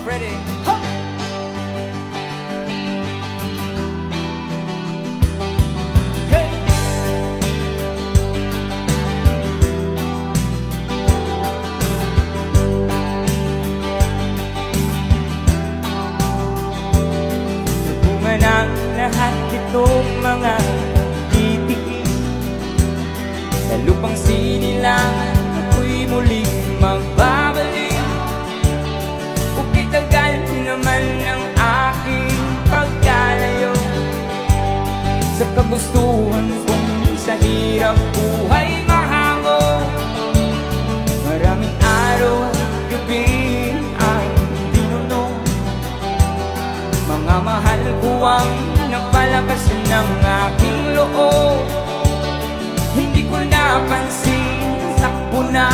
Freddy. Ng lahat itong mga titiis sa lupang sinilangan, ako'y muling magbabalik. Ukit tagal naman ang aking pagkalayo sa kagustuhan kong sa hirap buhay mahango. Maraming araw at gabi ang dinunong, mga mahal ko ang nagpalakas ng aking loob. Hindi ko napansin, takbo na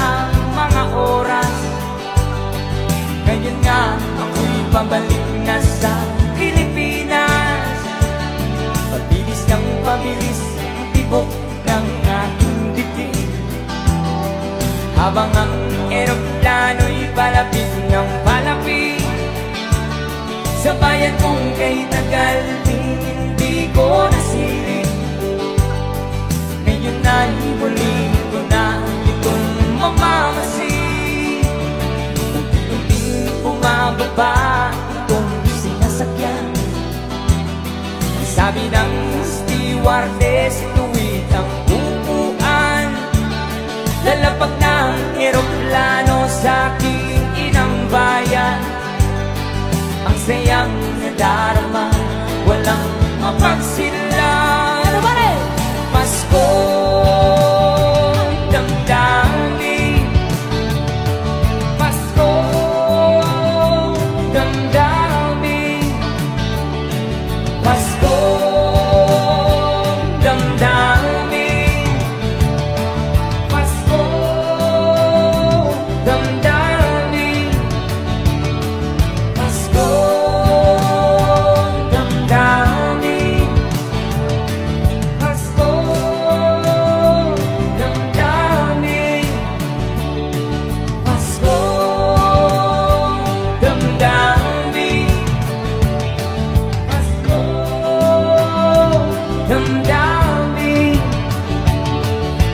mga oras. Ngayon nga ako'y pabalik na sa Pilipinas. Pabilis ng pabilis ang tibok ng aking dibdib, habang ang eroplano'y palapit ng palapit sa bayan kong kay tagal hindi ko nasilip. Ngayon ay muling ko na itong mamamasid. Unti-unting bumababa itong sinasakyan. Ang sabi ng stewardess, tuwid ang upuan. Lalapag ng eroplano sa aking inang bayan. Ang sayang nadarama, walang mapagsilang. Ano ba rin? Pasko, damdamin. Pasko, damdamin. Pasko, damdamin. Pasko, damdamin. Pasko, damdamin. Pasko, damdamin. Pasko, damdamin. Pasko, damdamin.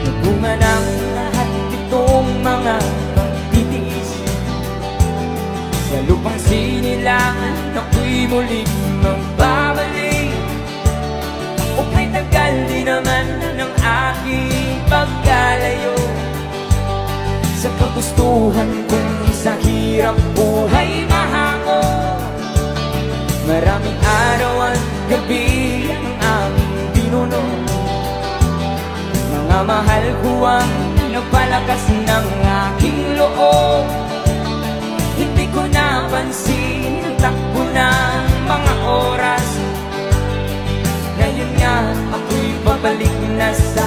Nagbunga ng lahat itong mga pagtitiis sa lupang sinilangan, ako'y muling magbabalik. O kay tagal din naman ng aking pagkalayo sa kagustuhan kong sa hirap buhay mahango. Maraming araw at gabi ang aming binunong, mga mahal ko ang nagpalakas ng aking loob. Hindi ko napansin, takbo ng mga oras. Ngayon nga ako'y babalik na sa